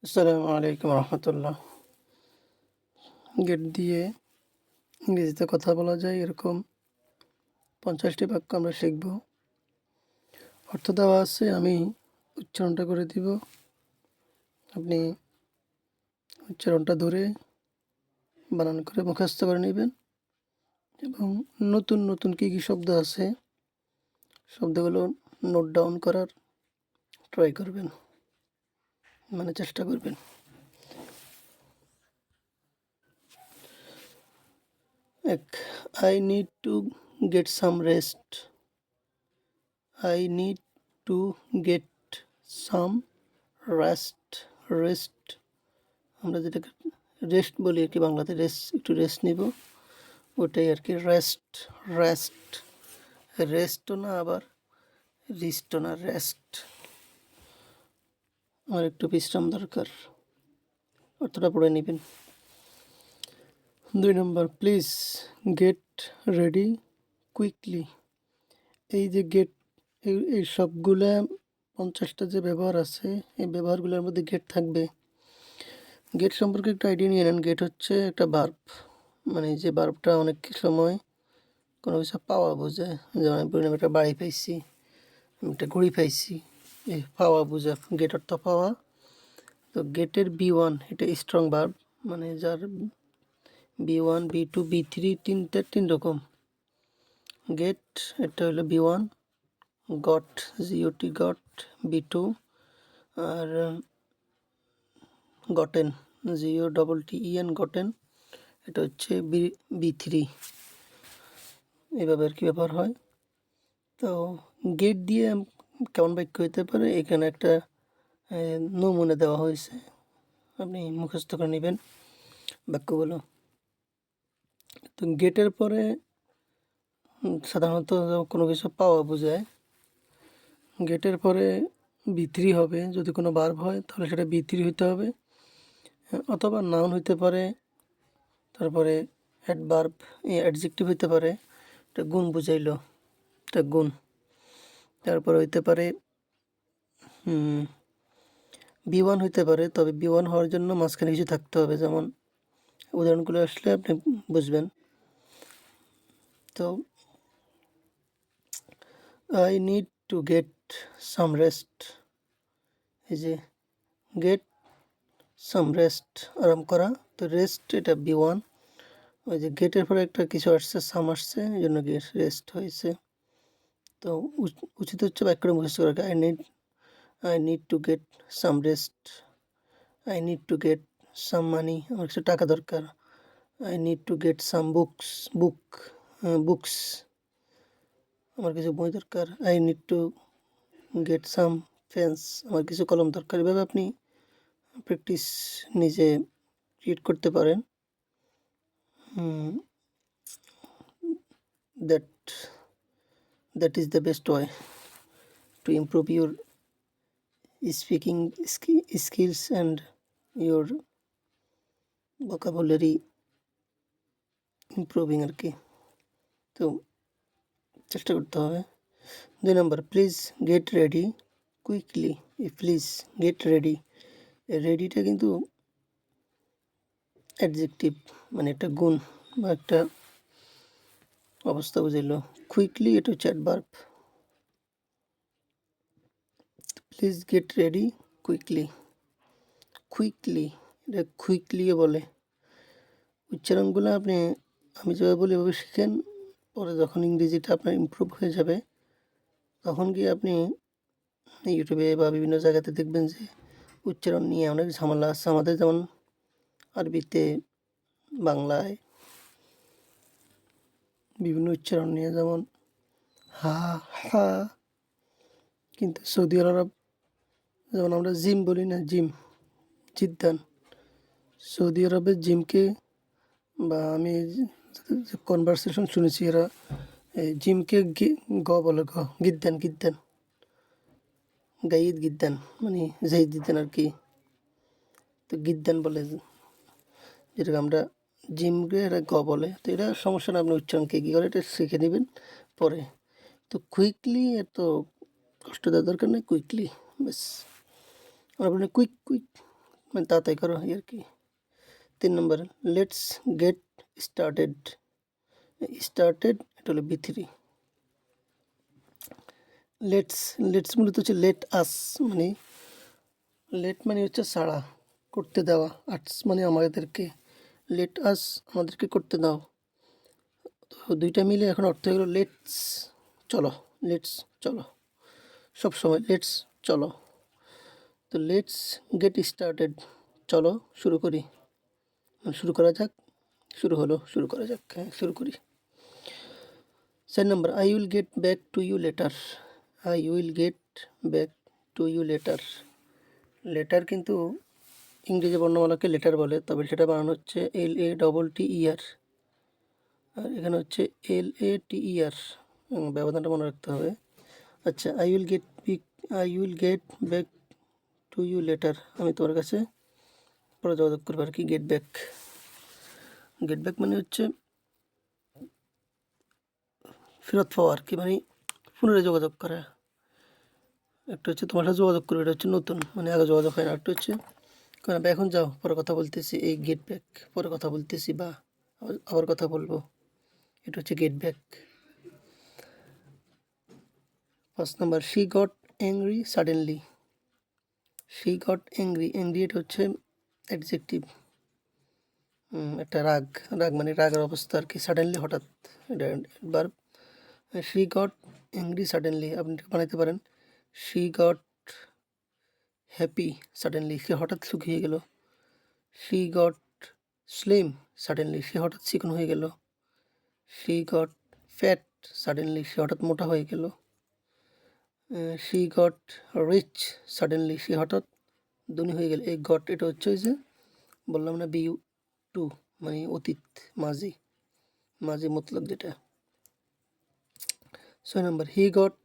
আসসালামু আলাইকুম রহমতুল্লাহ। গেট দিয়ে ইংরেজিতে কথা বলা যায় এরকম 50টি বাক্য আমরা শিখব। অর্থ দেওয়া আছে, আমি উচ্চারণটা করে দিব। আপনি উচ্চারণটা ধরে বানান করে মুখস্থ করে নেবেন এবং নতুন নতুন কী কী শব্দ আছে শব্দগুলো নোট ডাউন করার ট্রাই করবেন, মানে চেষ্টা করবেন। এক, I need to get some rest. I need to get some rest. Rest আমরা যেটাকে রেস্ট বলি আর কি, বাংলাতে রেস্ট, একটু রেস্ট নিব, ওটাই আর কি রেস্ট। রেস্ট, রেস্টও না আবার রিস্টও না, রেস্ট। আমার একটু বিশ্রাম দরকার, অর্থটা পড়ে নেবেন। 2 number, please get ready quickly. এই যে গেট, এই সবগুলা 50টা যে ব্যবহার আছে, এই ব্যবহারগুলোর মধ্যে গেট থাকবে। গেট সম্পর্কে একটা আইডিয়া নিয়ে নেন। গেট হচ্ছে একটা ভার্ব, মানে যে ভার্বটা অনেক সময় কোনো কিছু পাওয়া বোঝায়। যেমন আমি বললাম একটা বাড়ি পাইছি, আমি একটা ঘড়ি পাইছি, এই পাওয়া বোঝা, গেট অর্থ পাওয়া। তো গেটের B1 এটা স্ট্রং ভার্ব, মানে যার B1 B2 B3 তিন রকম। গেট এটা হলো B1, goat GOT goat B2, আর গটেন GOTTEN গটেন এটা হচ্ছে B3। এইভাবে আর কি ব্যবহার হয়। তো গেট দিয়ে কেমন বাক্য হইতে পারে, এখানে একটা নমুনা দেওয়া হয়েছে, আপনি মুখস্থ করে নেবেন বাক্যগুলো। তো গেটের পরে সাধারণত কোনো কিছু পাওয়া বোঝায়। গেটের পরে B3 হবে, যদি কোনো ভার্ব হয় তাহলে সেটা B3 হইতে হবে, অথবা নাউন হইতে পারে। তারপরে অ্যাডভার্ব, অ্যাডজেক্টিভ হইতে পারে, এটা গুণ বুঝাইলো, এটা গুণ। তারপরে হইতে পারে B1 হইতে পারে, তবে B1 হওয়ার জন্য মাঝখানে কিছু থাকতে হবে, যেমন উদাহরণগুলো আসলে আপনি বুঝবেন। তো I need to get some rest, এই যে গেট সাম রেস্ট, আরাম করা। তো রেস্ট এটা B1, ওই যে গেটের পরে একটা কিছু আসছে, সাম আসছে, এই জন্য গেট রেস্ট হয়েছে। তো উচিত হচ্ছে বাক্যটা মুখস্থ করা। I need to get some rest. I need to get some money, আমার কিছু টাকা দরকার। I need to get some books, আমার কিছু বই দরকার। I need to get some pens, আমার কিছু কলম দরকার। এভাবে আপনি প্র্যাকটিস নিজে ক্রিয়েট করতে পারেন। That that is the best way to improve your speaking skills and your vocabulary improving আর কি। তো চেষ্টা করতে হবে। 2 number, please get ready quickly. এই প্লিজ গেট রেডি, রেডিটা কিন্তু অ্যাডজেক্টিভ, মানে একটা গুণ বা একটা অবস্থা বুঝাইলো। কুইকলি এটা হচ্ছে adverb. Please get ready quickly, quickly এটা কুইকলিও বলে। উচ্চারণগুলো আপনি, আমি যেভাবে বলি এভাবে শিখেন, পরে যখন ইংরেজিটা আপনার ইমপ্রুভ হয়ে যাবে তখন গিয়ে আপনি ইউটিউবে বা বিভিন্ন জায়গাতে দেখবেন যে উচ্চারণ নিয়ে অনেক ঝামেলা আছে। আমাদের যেমন আরবিতে, বাংলায় বিভিন্ন উচ্চারণ নিয়ে, যেমন হা, হা, কিন্তু সৌদি আরব যেমন আমরা জিম বলি না, জিম, জিদ্দান, সৌদি আরবের জিমকে, বা আমি যে কনভারসেশন শুনেছি, এরা এই জিমকে গ বলে, গিদ্দান, গিদ্দান, গাইদ গিদ্দান, মানে জাহিদ গিদ্দান আর কি। তো গিদ্দান বলে, যেটাকে আমরা জিমকে এরা গ বলে। তো এটা সমস্যা না, আপনি উচ্চারণকে কী করে এটা শিখে নেবেন পরে। তো কুইকলি এত কষ্ট দেওয়ার দরকার নেই, কুইকলি ব্যাস। আর আপনি কুইক মানে তাড়াতাড়ি করো এই আর কি। 3 নম্বর লেটস গেট স্টার্টেড। স্টার্টেড এটা হলো B3। লেটস মূলত হচ্ছে লেট আস, মানে লেট মানে হচ্ছে ছাড়া, করতে দেওয়া, আস মানে আমাদেরকে, লেট আস আমাদেরকে করতে দাও। তো দুইটা মিলে এখন অর্থ হয়ে গেল লেটস চলো, লেটস চলো, সবসময় লেটস চলো। তো লেটস গেট স্টার্টেড, চলো শুরু করি, শুরু করা যাক, শুরু হলো, শুরু করা যাক, হ্যাঁ শুরু করি। 4 number I will get back to you later. I will get back to you later. Later কিন্তু ইংরেজি বর্ণমালাকে লেটার বলে, তবে সেটা বানানো হচ্ছে LATTER, আর এখানে হচ্ছে LATER, ব্যবধানটা মনে রাখতে হবে। আচ্ছা, I will get back to you later, আমি তোমার কাছে পরে যোগাযোগ করবো আর কি। গেট ব্যাক মানে হচ্ছে ফেরত পাওয়া আর কি, মানে পুনরায় যোগাযোগ করা। একটা হচ্ছে তোমার সাথে যোগাযোগ করবে, এটা হচ্ছে নতুন, মানে আগে যোগাযোগ হয় না। একটা হচ্ছে কারণ এখন যাও পরে কথা বলতেছি, এই গেট ব্যাক, পরে কথা বলতেছি বা আবার কথা বলবো, এটা হচ্ছে get back. 5 number she got angry suddenly. She got angry এটা হচ্ছে অ্যাডজেক্টিভ, একটা রাগ মানে রাগের অবস্থা আর কি, সাডেনলি হঠাৎ, এটা verb. She got angry suddenly আপনি বানাইতে পারেন শি গট হ্যাপি সাডেনলি, সে হঠাৎ সুখী হয়ে গেল। শি গট স্লিম সাডেনলি, সে হঠাৎ চিকন হয়ে গেল। শি গট ফ্যাট সাডেনলি, সে হঠাৎ মোটা হয়ে গেল। শি গট রিচ সাডেনলি, সে হঠাৎ ধনী হয়ে গেল। এই গট এটা হচ্ছে ওই যে বললাম না BU2, মানে অতীত, মাঝি মতলব যেটা। 6 number he got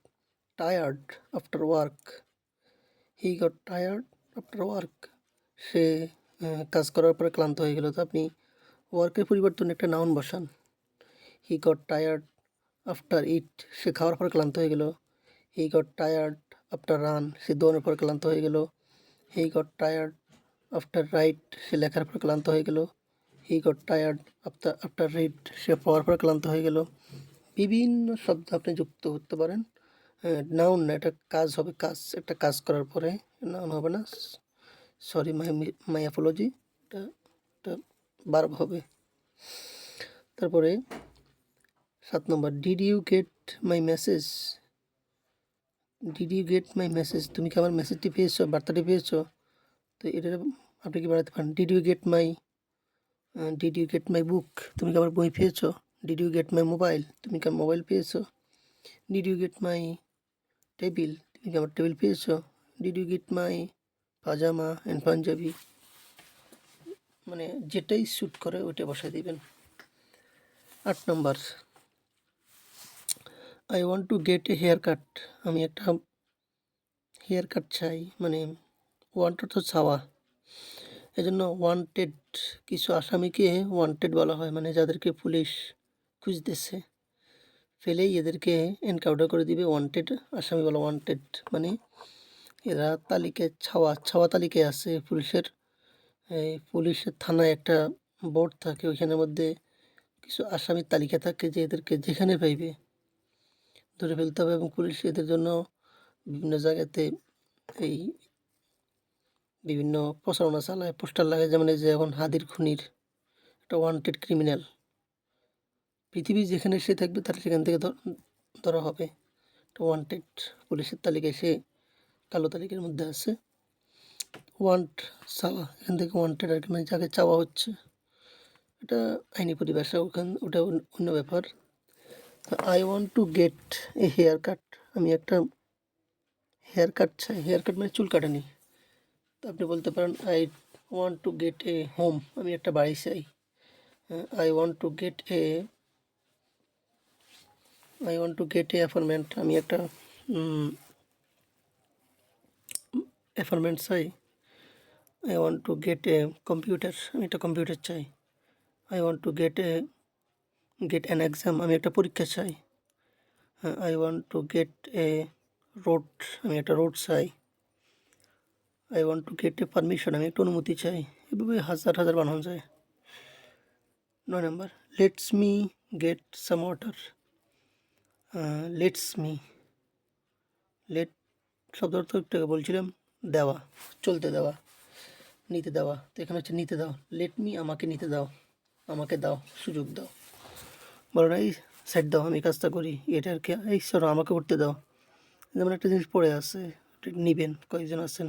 tired after work. He got tired after work, সে কাজ করার পরে ক্লান্ত হয়ে গেল। তো আপনি ওয়ার্কের পরিবর্তনে একটা নাউন বসান। He got tired after eat, সে খাওয়ার পরে ক্লান্ত হয়ে গেল। He got tired after run, সে দৌড়ানোর পরে ক্লান্ত হয়ে গেল। He got tired after write, সে লেখার পর ক্লান্ত হয়ে গেল। He got tired after read, সে পড়ার পর ক্লান্ত হয়ে গেল। বিভিন্ন শব্দ আপনি যুক্ত করতে পারেন। নাউন না, এটা কাজ হবে, কাজ, একটা কাজ করার পরে নাউন হবে না, সরি মাই অ্যাপোলজি, এটা এটা ভার্ব হবে। তারপরে 7 number did you get my message. Did you get my message, তুমি কি আমার মেসেজটি পেয়েছো, বার্তাটি পেয়েছো? তো এটা আপনি কি বানাতে পারেন did you get my book, তুমি কি আমার বই পেয়েছো? Did you get my mobile, তুমি কি আমার মোবাইল পেয়েছো? Did you get my table, তুমি কি আমার টেবিল পেয়েছো? Did you get my pyjama and Punjabi, মানে যেটাই স্যুট করে ওইটা বসায় দিবেন। 8 number I want to get a haircut, আমি একটা হেয়ার কাট চাই, মানে ওয়ান্ট তো চাওয়া, এজন্য ওয়ান্টেড, কিছু আসামিকে ওয়ান্টেড বলা হয়, মানে যাদেরকে পুলিশ খুঁজতেছে, ফেলেই এদেরকে এনকাউন্টার করে দিবে, ওয়ান্টেড আসামি বলা। ওয়ান্টেড মানে এরা তালিকায়, ছাওয়া তালিকায় আছে পুলিশের। এই পুলিশের থানায় একটা বোর্ড থাকে, ওইখানের মধ্যে কিছু আসামির তালিকা থাকে, যে এদেরকে যেখানে পাইবে ধরে ফেলতে হবে, এবং পুলিশ এদের জন্য বিভিন্ন জায়গাতে এই বিভিন্ন প্রচারণা চালায়, পোস্টার লাগে, যেমন এই যে এখন হাদির খুনির একটা ওয়ান্টেড ক্রিমিনাল, পৃথিবী যেখানে সে থাকবে তার সেখান থেকে ধরা হবে, ওয়ান্টেড, পুলিশের তালিকায় সে কালো তালিকার মধ্যে আছে। ওয়ান্ট চাওয়া, এখান থেকে ওয়ান্টেড আর কি, মানে যাকে চাওয়া হচ্ছে, এটা আইনি পরিভাষা, ওটা অন্য ব্যাপার। I want to get a haircut, আমি একটা হেয়ার কাট চাই, হেয়ার কাট মানে চুল কাটানি। তো আপনি বলতে পারেন I want to get A home, আমি একটা বাড়ি চাই। I want to get A apartment, আমি একটা অ্যাপার্টমেন্ট চাই। I want to get a computer, আমি একটা কম্পিউটার চাই। I want to get an exam, আমি একটা পরীক্ষা চাই। I want to get A road, আমি একটা রোড চাই। I want to get A permission, আমি একটা অনুমতি চাই। এভাবে হাজার হাজার বানানো যায়। 9 number, let's me get some water. Let's me, let শব্দ অর্থ একটু আগে বলছিলাম দেওয়া, চলতে দেওয়া, নিতে দেওয়া। তো এখানে হচ্ছে নিতে দাও। লেট মি, আমাকে নিতে দাও, আমাকে দাও, সুযোগ দাও। বলো না এই সাইড দাও, আমি কাজটা করি, এটা আর কি, এই সরো আমাকে করতে দাও। যেমন একটা জিনিস পড়ে আছে, নিবেন, কয়েকজন আছেন,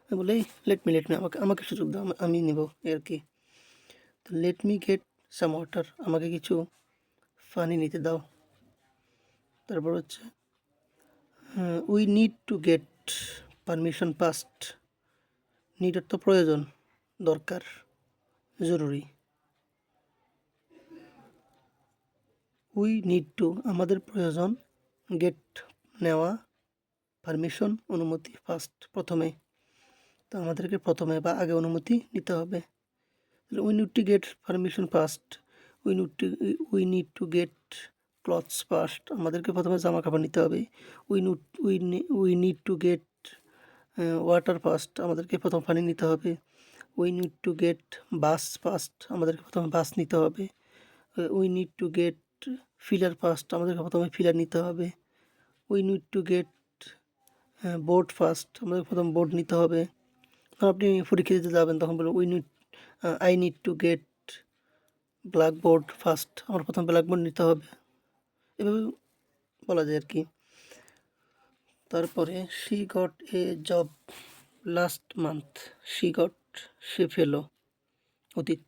বলে এই লেট মি, আমাকে আমাকে সুযোগ দাও, আমি নিব, এই আর কি। তো let me get some water, আমাকে কিছু পানি নিতে দাও। তারপর হচ্ছে we need to get permission past. Need অর্থ প্রয়োজন, দরকার, জরুরি। উই নিড টু, আমাদের প্রয়োজন, গেট নেওয়া, পারমিশন অনুমতি, ফার্স্ট প্রথমে। তো আমাদেরকে প্রথমে বা আগে অনুমতি নিতে হবে। We need to get permission first. We need to get clothes first, আমাদেরকে প্রথমে জামা কাপড় নিতে হবে। We need to get water first, আমাদেরকে প্রথম পানি নিতে হবে। We need to get bus first, আমাদেরকে প্রথমে বাস নিতে হবে। We need to get filler first, আমাদেরকে প্রথমে ফিলার নিতে হবে। We need to get board first, আমাদের প্রথম বোর্ড নিতে হবে। আপনি পরীক্ষা দিতে যাবেন তখন বলবেন I need to gate blackboard first, আমার প্রথম ব্ল্যাকবোর্ড নিতে হবে। এভাবে বলা যায় আর কি। তারপরে she got a job last month. She got, সে ফেলো, অতীত।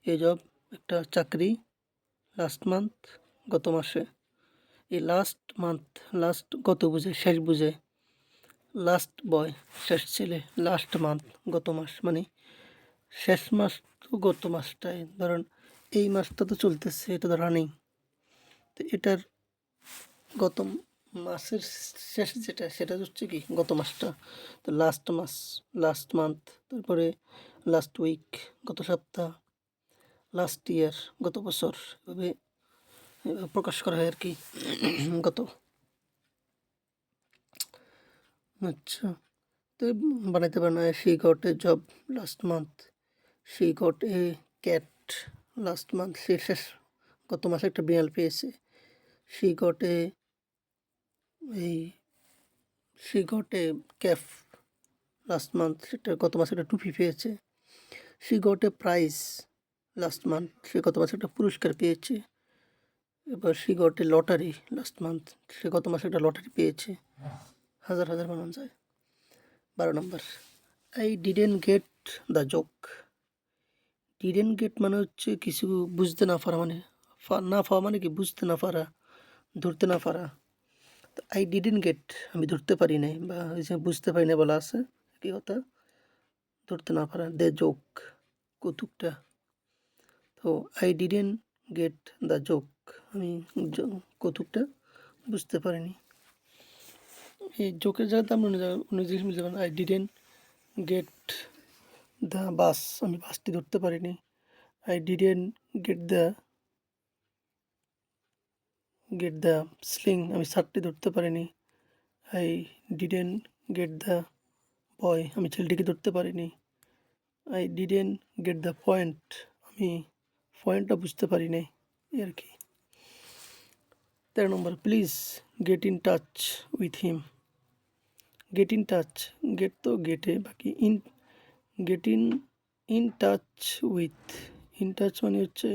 এ জব, একটা চাকরি, লাস্ট মান্থ, গত মাসে। এই লাস্ট মান্থ, লাস্ট গত বুঝে, শেষ বুঝে। লাস্ট বয়, শেষ ছেলে। লাস্ট মান্থ, গত মাস, মানে শেষ মাস তো গত মাসটাই, ধরেন এই মাসটা তো চলতেছে, এটা তো রানিং, তো এটার গত মাসের শেষ যেটা, সেটা হচ্ছে কি গত মাসটা। তো লাস্ট মাস, লাস্ট মান্থ, তারপরে লাস্ট উইক, গত সপ্তাহ, লাস্ট ইয়ার, গত বছর, এভাবে প্রকাশ করা হয় আর কি। গত, আচ্ছা, তো বানাইতে পারেন। She got a job last month. She got a cat last month, সে শেষ গত মাসে একটা বিড়াল পেয়েছে। শি গট এ এই she got a cap last month, সেটা গত মাসে একটা টুপি পেয়েছে। She got a prize last month, সে গত মাসে একটা পুরস্কার পেয়েছে। এবার she got a lottery last month, সে গত মাসে একটা লটারি পেয়েছে। হাজার হাজার বানানো যায়। 12 number, I didn't get the joke. Didn't get মানে হচ্ছে কিছু বুঝতে না পারা, মানে না পাওয়া মানে কি বুঝতে না পারা, ধরতে না পারা। তো আই ডিডেন্ট গেট, আমি ধরতে পারি নাই, বা ওই যে বুঝতে পারি না বলা আছে, কি কথা, ধরতে না পারা। দে জোক, কৌতুকটা। তো I didn't get the joke, আমি কৌতুকটা বুঝতে পারিনি। এই জোকের জায়গাতে আমরা অন্য জিনিস বুঝতে পারি। I didn't get the bus, আমি বাসটি ধরতে পারিনি। I didn't get the sling, আমি শার্টটি ধরতে পারিনি। I didn't get the boy, আমি ছেলেটিকে ধরতে পারিনি। I didn't get the point, আমি পয়েন্টটা বুঝতে পারি নাই, এই আর কি। 13 number, please get in touch with him. Get in touch, get তো গেটে, বাকি get in touch with. In touch মানে হচ্ছে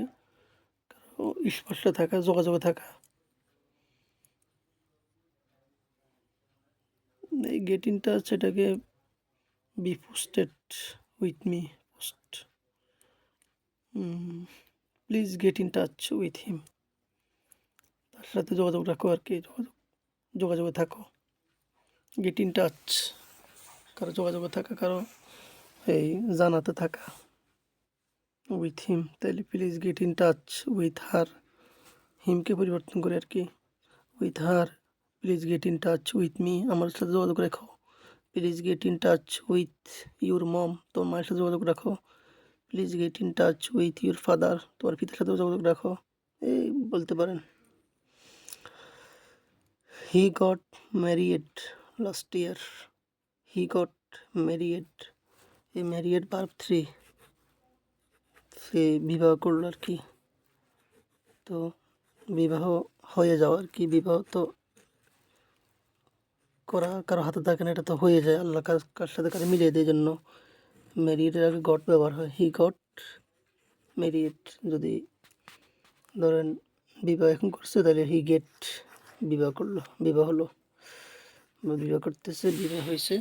স্পর্শে থাকা, যোগাযোগে থাকা। এই গেট ইন টাচ, এটাকে B posted with me, post. Please get in touch with হিম, তার সাথে যোগাযোগ রাখো আর কি, যোগাযোগে থাকো। গেট ইন টাচ, কারো যোগাযোগে থাকা, কারো এই জানাতে থাকা। উইথ হিম, তাহলে please get in touch with her, হিমকে পরিবর্তন করে আর কি, with her. Please get in touch with me, আমার সাথে যোগাযোগ রাখো। Please get in touch with your mom, তোমার মায়ের সাথে যোগাযোগ রাখো। Please get in touch with your father, তোমার পিতার সাথে যোগাযোগ রাখো, এই বলতে পারেন। He got married last year. He got married, এই ম্যারিয়েড ভার্ব 3, সে বিবাহ করলো আর কি। তো বিবাহ হয়ে যাওয়া আর কি, বিবাহ তো করা কারো হাতে থাকে না, এটা তো হয়ে যায়, আল্লাহ কার সাথে কারে মিলিয়ে দেয়, জন্য ম্যারিয়েডের আগে গট ব্যবহার হয়। He got married. যদি ধরেন বিবাহ এখন করছে, তাহলে হি গেট বিবাহ করলো, বিবাহ হলো, বিবাহ করতেছে, বিবাহ হয়েছে,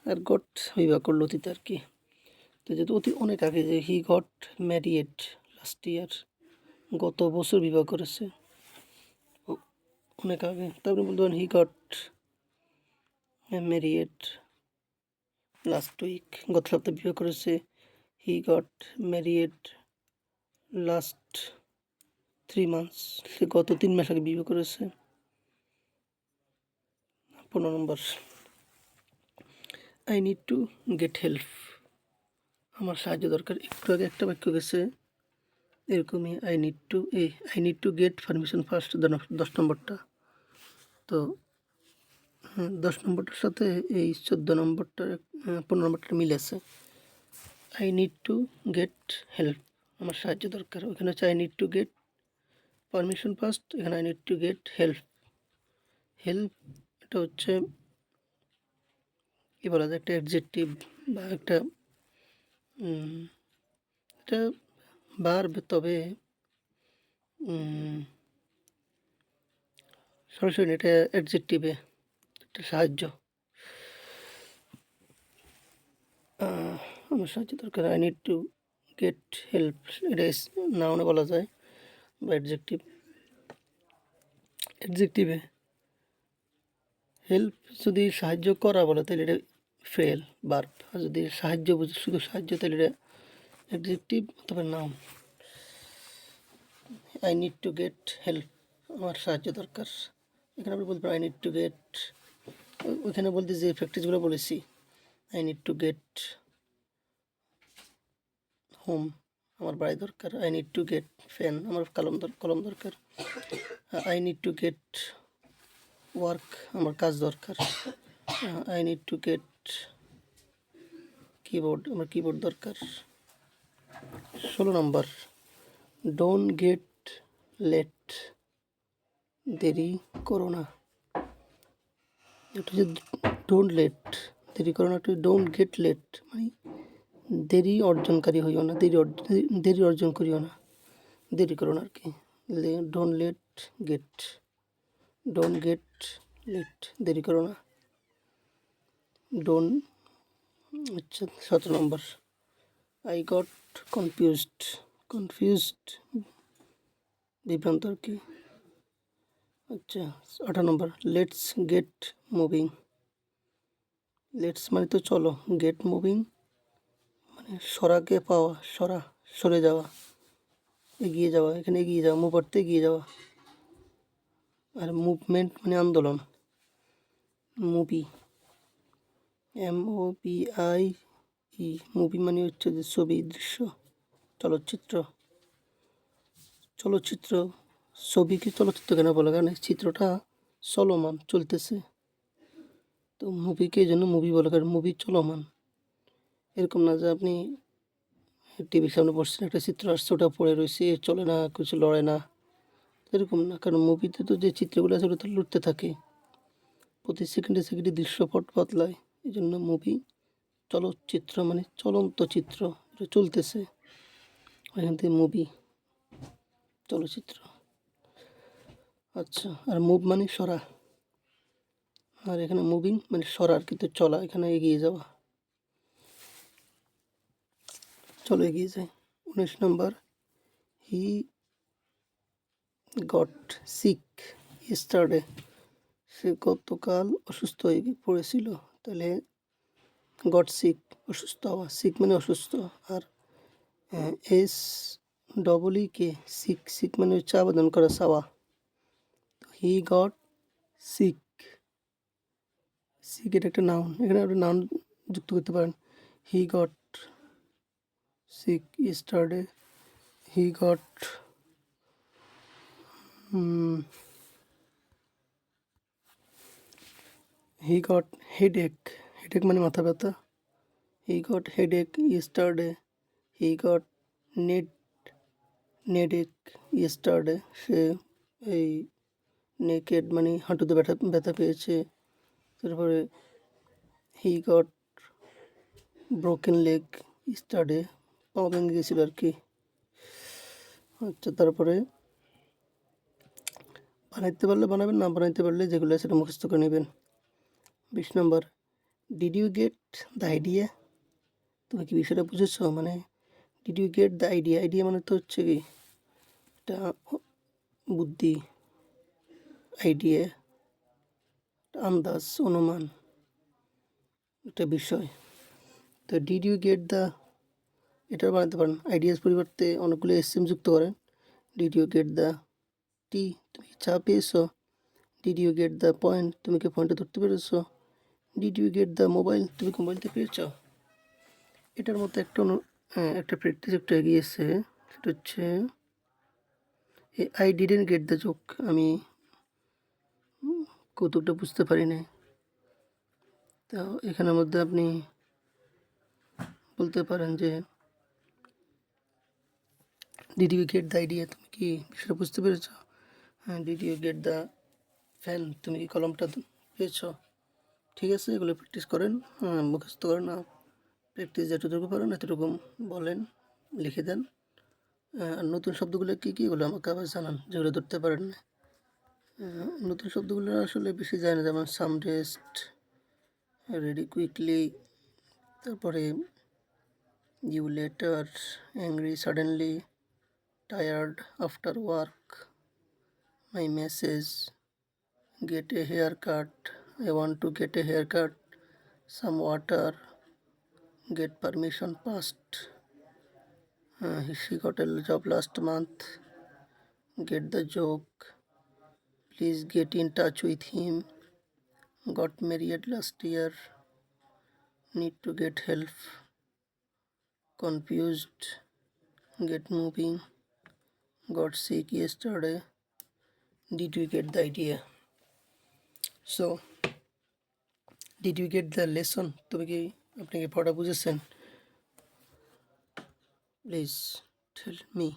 আর গট বিবাহ করলো অতীত আর কি। তো যেহেতু অনেক আগে, যে হি গট ম্যারিয়েড লাস্ট ইয়ার, গত বছর বিবাহ করেছে, অনেক আগে। তারপরে বলতে পারেন he got married last week, গত সপ্তাহে বিবাহ করেছে। He got married last 3 months, সে গত 3 মাস আগে বিবাহ করেছে। 15 number, I need to get help, আমার সাহায্য দরকার। একটু আগে একটা বাক্য গেছে এরকমই, I need to get permission first, 10 নম্বরটা। তো 10 নম্বরটার সাথে এই 14 নম্বরটা 15 নম্বরটা মিলেছে। I need to get help, আমার সাহায্য দরকার। ওখানে হচ্ছে I need to get permission first, এখানে I need to get help. Help এটা হচ্ছে কী বলা যায়, একটা অ্যাডজেক্টিভ বা একটা এটা ভার্ব, তবে সরাসরি এটা অ্যাডজেক্টিভে একটা সাহায্য, আমার সাহায্য দরকার। I need to get help, এটা নাউনে বলা যায় বা অ্যাডজেক্টিভে। হেল্প যদি সাহায্য করা বলে, তাহলে এটা ফেল ভার্ব, আর যদি সাহায্য বুঝে শুধু সাহায্য, তাহলে এটা অ্যাডজেক্টিভ অথবা noun. I need to get help, আমার সাহায্য দরকার। এখানে আপনি বলতে পারেন আই নিড টু গেট, ওইখানে বলতে যে প্র্যাকটিসগুলো বলেছি, I need to get home, আমার বাড়ি দরকার। I need to gate fan, আমার কলম দরকার। I need to gate work, আমার কাজ দরকার। I need to gate keyboard, আমার কিবোর্ড দরকার। 16 নম্বর, ডোন্ট গেট লেট, দেরি করো না। এটা হচ্ছে ডোন্ট লেট, দেরি করো না। একটু ডোন্ট গেট লেট মানে দেরি অর্জনকারী হইও না, দেরি অর্জন করিও না, দেরি করো না আর কি। ডোন্ট গেট লেট, দেরি করো না। ডোন্ট, আচ্ছা 17 নম্বর, আই গট কনফিউজড, বিভ্রান্ত আর কি। আচ্ছা 18 নম্বর, লেটস গেট মুভিং, লেটস মানে তো চলো, গেট মুভিং মানে সরাকে পাওয়া, সরে যাওয়া, এগিয়ে যাওয়া, এখানে এগিয়ে যাওয়া, মুভ করতে এগিয়ে যাওয়া। আর মুভমেন্ট মানে আন্দোলন। মুভি, MOVI, মুভি মানে হচ্ছে যে ছবি, দৃশ্য, চলচ্চিত্র। ছবিকে চলচ্চিত্র কেন বলে, কারণ এই চিত্রটা চলমান, চলতেছে। তো মুভিকে এই জন্য মুভি বলে, কারণ মুভি চলমান। এরকম না যে আপনি টিভির সামনে বসছেন, একটা চিত্র আসছে, ওটা পড়ে রয়েছে, চলে না, কিছু লড়ে না, এরকম না। কারণ মুভিতে তো যে চিত্রগুলো আছে, ওটা তো লড়তে থাকে, প্রতি সেকেন্ডে দৃশ্য বদলায়। এই জন্য মুভি, চলচ্চিত্র মানে চলন্ত চিত্র, এটা চলতেছে, এখান থেকে মুভি, চলচ্চিত্র। আচ্ছা, আর মুভ মানে সরা, আর এখানে মুভিং মানে সরার, কিন্তু চলা, এখানে এগিয়ে যাওয়া, চলো এগিয়ে যায়। 19 নম্বর, হি গট সিক ইয়েস্টারডে, সে গতকাল অসুস্থ হয়ে পড়েছিল। তাহলে গট সিক, অসুস্থ হওয়া, সিক মানে অসুস্থ। আর SEEK, সিক মানে হচ্ছে আবেদন করা, চাওয়া। হি গট সিক, এটা একটা নাউন, এখানে আপনি নাউন যুক্ত করতে পারেন। He got sick yesterday, he got headache, headache মানে মাথা ব্যথা। He got headache yesterday. He got নেড নেডেক ইয়েস্টারডে। সে এই নেকেড মানে হাঁটুতে ব্যথা পেয়েছে। তারপরে he got broken leg yesterday, পা ভেঙে গেছিল আর কি। আচ্ছা, তারপরে বানাইতে পারলে বানাবেন, না বানাইতে পারলে যেগুলো সেটা মুখস্থ করে নেবেন। 20 number, did you get the idea? তুমি কি বিষয়টা বুঝেছো? মানে did you get the idea, idea মানে তো হচ্ছে কি এটা বুদ্ধি, আইডিয়া আন্দাজ, অনুমান, একটা বিষয়। তো ডিড ইউ গেট দ্য, এটা বানাতে পারেন আইডিয়াস পরিবর্তে অনেকগুলো এসএম যুক্ত করেন। Did you get the tea, তুমি চা পেয়েছো? Did you get the point, তুমি কি পয়েন্টে ধরতে পেরেছো? Did you get the mobile, তুমি কি মোবাইলতে পেয়েছো? এটার মধ্যে একটা প্র্যাকটিস একটু এগিয়েছে, সেটা হচ্ছে I didn't get the joke, আমি কৌতুকটা বুঝতে পারি না। তো এখানের মধ্যে আপনি বলতে পারেন যে did you get the idea, তুমি কি বিষয়টা বুঝতে পেরেছো? হ্যাঁ। Did you get the fan, তুমি কি কলমটা পেয়েছো? ঠিক আছে, এগুলো প্র্যাকটিস করেন, মুখস্থ করেন না, প্র্যাকটিস যতটুকু পারেন এতটুকু বলেন, লিখে দেন। আর নতুন শব্দগুলো কী কী, এগুলো আমাকে আবার জানান যেগুলো ধরতে পারেন না। নতুন শব্দগুলো আসলে বেশি যায় না, যেমন সাম রেস্ট, রেডি কুইকলি, তারপরে you later, angry suddenly, tired after work, my message, get a haircut, I want to get a haircut, some water, get permission passed, she got a job last month, get the joke, please get in touch with him, got married last year, need to get help, confused, get moving, got sick yesterday, did you get the idea? So did you get the lesson? আপনি কি পড়া বুঝেছেন? Please tell me.